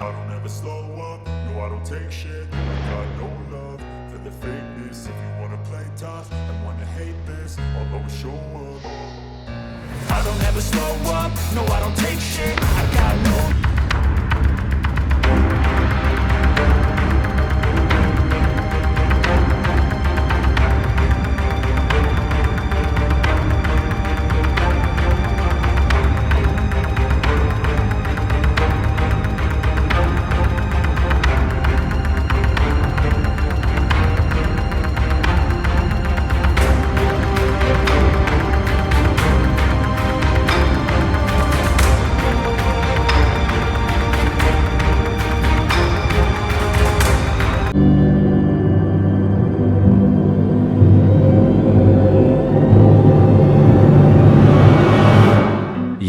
I don't ever slow up, no I don't take shit. I got no love for the fakeness. If you wanna play tough and wanna hate this, I'll always show up. I don't ever slow up, no I don't take shit. I got no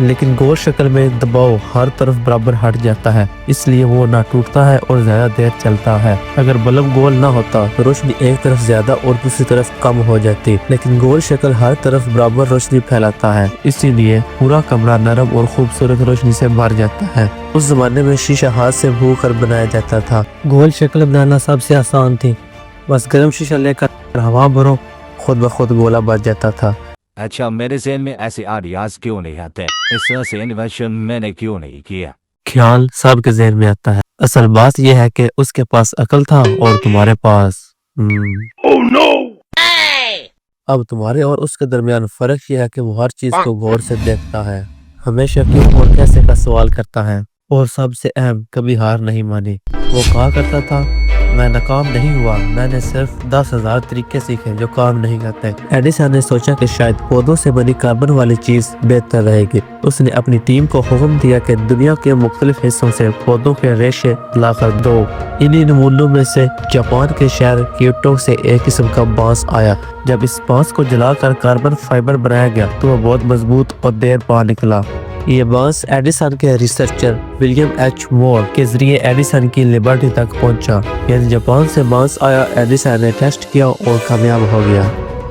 لیکن گول شکل میں دباؤ ہر طرف برابر ہٹ جاتا ہے، اس لیے وہ نہ ٹوٹتا ہے اور زیادہ دیر چلتا ہے۔ اگر بلب گول نہ ہوتا تو روشنی ایک طرف زیادہ اور دوسری طرف کم ہو جاتی، لیکن گول شکل ہر طرف برابر روشنی پھیلاتا ہے، اسی لیے پورا کمرہ نرم اور خوبصورت روشنی سے بھر جاتا ہے۔ اس زمانے میں شیشہ ہاتھ سے بھو کر بنایا جاتا تھا۔ گول شکل بنانا سب سے آسان تھی، بس گرم شیشہ لے کر ہوا بھرو، خود بخود گولا بچ جاتا تھا۔ اچھا میرے ذہن میں ایسے آئیڈیاز کیوں نہیں آتے؟ اس طرح سے انویشن میں نے کیوں نہیں کیا؟ خیال سب کے ذہن میں آتا ہے، اصل بات یہ ہے کہ اس کے پاس عقل تھا اور تمہارے پاس اب تمہارے اور اس کے درمیان فرق یہ ہے کہ وہ ہر چیز کو غور سے دیکھتا ہے، ہمیشہ کیوں اور کیسے کا سوال کرتا ہے، اور سب سے اہم کبھی ہار نہیں مانی۔ وہ کہا کرتا تھا میں ناکام نہیں ہوا، میں نے صرف 10,000 طریقے سیکھے جو کام نہیں کرتے۔ ایڈیسن نے سوچا کہ شاید پودوں سے بنی کاربن والی چیز بہتر رہے گی۔ اس نے اپنی ٹیم کو حکم دیا کہ دنیا کے مختلف حصوں سے پودوں کے ریشے لا کر دو۔ انہی نمونوں میں سے جاپان کے شہر کیوٹو سے ایک قسم کا بانس آیا۔ جب اس بانس کو جلا کر کاربن فائبر بنایا گیا تو وہ بہت مضبوط اور دیر پا نکلا۔ یہ بانس ایڈیسن کے ریسرچر ولیم ایچ مور کے ذریعے ایڈیسن کی لیبارٹی تک پہنچا، یعنی جاپان سے بانس آیا، ایڈیسن نے ٹیسٹ کیا اور کامیاب ہو گیا۔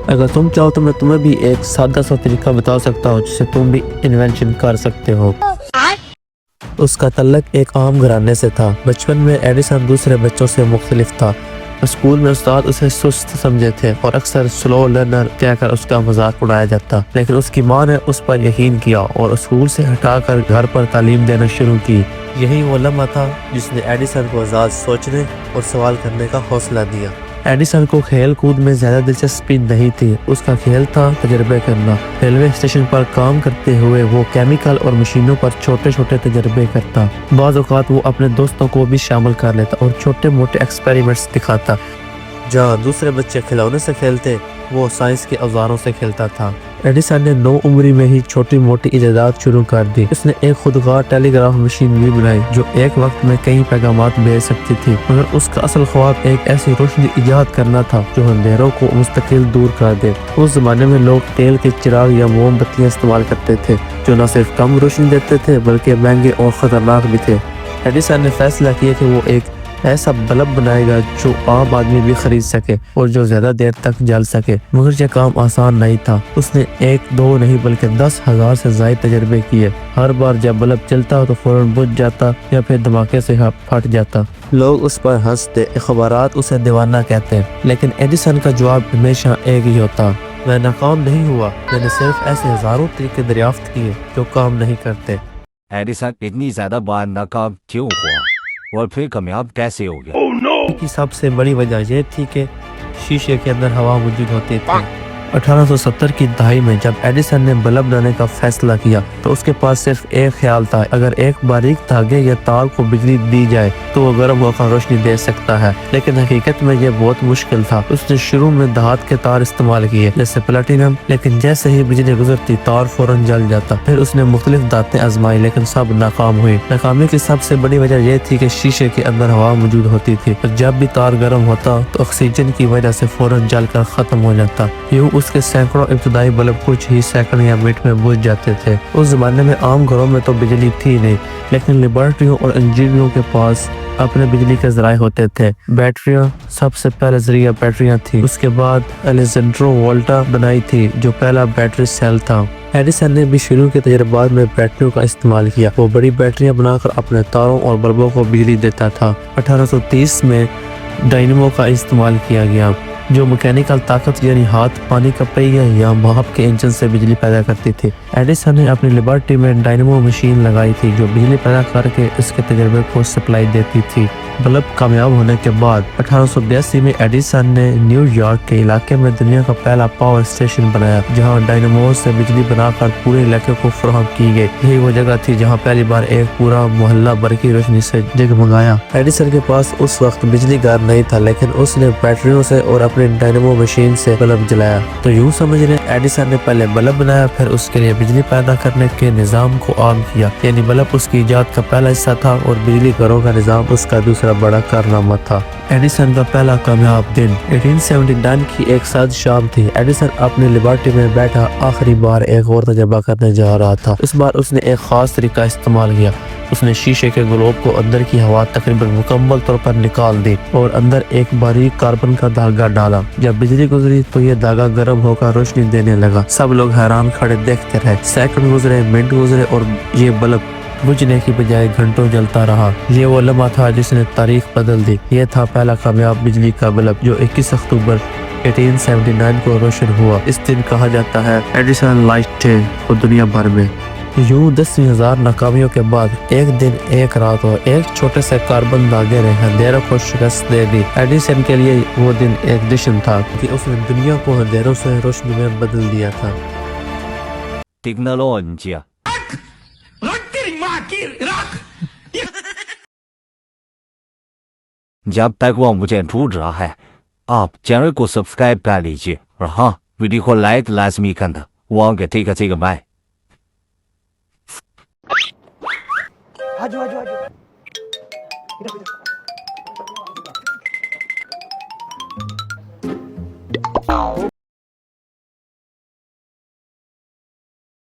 اگر تم چاہو تو میں تمہیں بھی ایک سادہ سا طریقہ بتا سکتا ہوں جسے تم بھی انوینشن کر سکتے ہو۔ اس کا تعلق ایک عام گھرانے سے تھا۔ بچپن میں ایڈیسن دوسرے بچوں سے مختلف تھا۔ اسکول میں استاد اسے سست سمجھے تھے اور اکثر سلو لرنر کہہ کر اس کا مذاق اڑایا جاتا، لیکن اس کی ماں نے اس پر یقین کیا اور اسکول سے ہٹا کر گھر پر تعلیم دینا شروع کی۔ یہی وہ لمحہ تھا جس نے ایڈیسن کو آزاد سوچنے اور سوال کرنے کا حوصلہ دیا۔ ایڈیسن کو کھیل کود میں زیادہ دلچسپی نہیں تھی، اس کا کھیل تھا تجربے کرنا۔ ریلوے اسٹیشن پر کام کرتے ہوئے وہ کیمیکل اور مشینوں پر چھوٹے چھوٹے تجربے کرتا۔ بعض اوقات وہ اپنے دوستوں کو بھی شامل کر لیتا اور چھوٹے موٹے ایکسپیریمنٹس دکھاتا۔ جہاں دوسرے بچے کھلونے سے کھیلتے، وہ سائنس کے اوزاروں سے کھیلتا تھا۔ ایڈیسن نے 9 عمری میں ہی چھوٹی موٹی ایجادات شروع کر دی۔ اس نے ایک خودکار ٹیلی گراف مشین بھی بنائی جو ایک وقت میں کئی پیغامات بھیج سکتی تھی، مگر اس کا اصل خواب ایک ایسی روشنی ایجاد کرنا تھا جو اندھیروں کو مستقل دور کر دے۔ اس زمانے میں لوگ تیل کے چراغ یا موم بتیاں استعمال کرتے تھے جو نہ صرف کم روشنی دیتے تھے بلکہ مہنگے اور خطرناک بھی تھے۔ ایڈیسن نے فیصلہ کیا کہ وہ ایک ایسا بلب بنائے گا جو عام آدمی بھی خرید سکے اور جو زیادہ دیر تک جل سکے، مگر یہ کام آسان نہیں تھا۔ اس نے 1 2 نہیں بلکہ 10,000 سے زائد تجربے کیے۔ ہر بار جب بلب چلتا تو فوراً بجھ جاتا یا پھر دھماکے سے پھٹ جاتا۔ لوگ اس پر ہنستے، اخبارات اسے دیوانہ کہتے، لیکن ایڈیسن کا جواب ہمیشہ ایک ہی ہوتا، میں ناکام نہیں ہوا، میں نے صرف ایسے ہزاروں طریقے دریافت کیے جو کام نہیں کرتے۔ ایڈیسن اتنی زیادہ بار ناکام کیوں ہوا اور پھر کامیاب کیسے ہو گیا؟ کی سب سے بڑی وجہ یہ تھی کہ شیشے کے اندر ہوا موجود ہوتی تھی۔ 1870 کی دہائی میں جب ایڈیسن نے بلب بنانے کا فیصلہ کیا تو اس کے پاس صرف ایک خیال تھا، اگر ایک باریک دھاگے یا تار کو بجلی دی جائے تو وہ گرم ہو کر روشنی دے سکتا ہے، لیکن حقیقت میں یہ بہت مشکل تھا۔ اس نے شروع میں دھات کے تار استعمال کیے جیسے پلاٹینم، لیکن جیسے ہی بجلی گزرتی تار فوراً جل جاتا۔ پھر اس نے مختلف دھاتیں آزمائی لیکن سب ناکام ہوئی۔ ناکامی کی سب سے بڑی وجہ یہ تھی کہ شیشے کے اندر ہوا موجود ہوتی تھی اور جب بھی تار گرم ہوتا تو آکسیجن کی وجہ سے فوراً جل کر ختم ہو جاتا۔ یوں اس کے سینکڑوں ابتدائی بلب کچھ ہی سیکنڈ یا منٹ میں بجھ جاتے تھے۔ اس زمانے میں عام گھروں میں تو بجلی تھی نہیں، لیکن لیبارٹریوں اور انجینئروں کے پاس اپنے بجلی کے ذرائع ہوتے تھے۔ بیٹریاں سب سے پہلے ذریعہ بیٹریاں تھیں، اس کے بعد الیگزینڈرو وولٹا بنائی تھی جو پہلا بیٹری سیل تھا۔ ایڈیسن نے بھی شروع کے تجربات میں بیٹریوں کا استعمال کیا، وہ بڑی بیٹریاں بنا کر اپنے تاروں اور بلبوں کو بجلی دیتا تھا۔ 1830 میں ڈائنمو کا استعمال کیا گیا جو میکینیکل طاقت یعنی ہاتھ، پانی کا پہیہ یا بھاپ کے انجن سے بجلی پیدا کرتی تھی۔ ایڈیسن نے اپنی لیبارٹری میں ڈائنمو مشین لگائی تھی جو بجلی پیدا کر کے اس کے تجربے کو سپلائی دیتی تھی۔ بلب کامیاب ہونے کے بعد 1882 میں ایڈیسن نے نیو یارک کے علاقے میں دنیا کا پہلا پاور اسٹیشن بنایا جہاں ڈائنمو سے بجلی بنا کر پورے علاقے کو فراہم کی گئی۔ یہی وہ جگہ تھی جہاں پہلی بار ایک پورا محلہ برقی روشنی سے جگمگایا۔ ایڈیسن کے پاس اس وقت بجلی گھر نہیں تھا، لیکن اس نے بیٹریوں سے اور اپنے ڈائنمو مشین سے بلب جلایا۔ تو یوں سمجھ لیں ایڈیسن نے پہلے بلب بنایا، پھر اس کے لیے بجلی پیدا کرنے کے نظام کو عام کیا، یعنی بلب اس کی ایجاد کا پہلا حصہ تھا اور بجلی گھروں کا نظام اس کا دوسرا کا بڑا کارنامہ تھا۔ ایڈیسن کا پہلا کامیاب دن 1879 کی ایک سرد شام تھی۔ ایڈیسن اپنے لیبارٹری میں بیٹھا آخری بار ایک اور تجربہ کرنے جا رہا تھا۔ اس بار اس نے ایک خاص طریقہ استعمال کیا۔ اس نے شیشے کے گلوب کو اندر کی ہوا تقریباً مکمل طور پر نکال دی اور اندر ایک باریک کاربن کا دھاگا ڈالا۔ جب بجلی گزری تو یہ دھاگا گرم ہو کر روشنی دینے لگا۔ سب لوگ حیران کھڑے دیکھتے رہے۔ سیکنڈ گزرے، منٹ گزرے اور یہ بلب بجھنے کی بجائے گھنٹوں جلتا رہا۔ یہ وہ لمحہ تھا جس نے تاریخ بدل دی۔ یہ تھا پہلا کامیاب بجلی کا بلب جو 21 اکتوبر 1879 کو روشن ہوا۔ اس دن کہا جاتا ہے ایڈیسن لائٹ ڈے کو دنیا بھر میں۔ یوں 10,000 ناکامیوں کے بعد ایک دن ایک رات اور ایک چھوٹے سے کاربن دھاگے نے اندھیروں کو شکست دے دی۔ ایڈیسن کے لیے وہ دن ایک جشن تھا کہ اس نے دنیا کو اندھیروں سے روشنی میں بدل دیا تھا۔ ٹیکنالوجیا جب تک وہ مجھے ڈھونڈ رہا ہے آپ چینل کو سبسکرائب کر لیجیے اور ہاں ویڈیو کو لائک لازمی کرنا۔ وہ آگے ٹھیک ہے بائے۔ Oh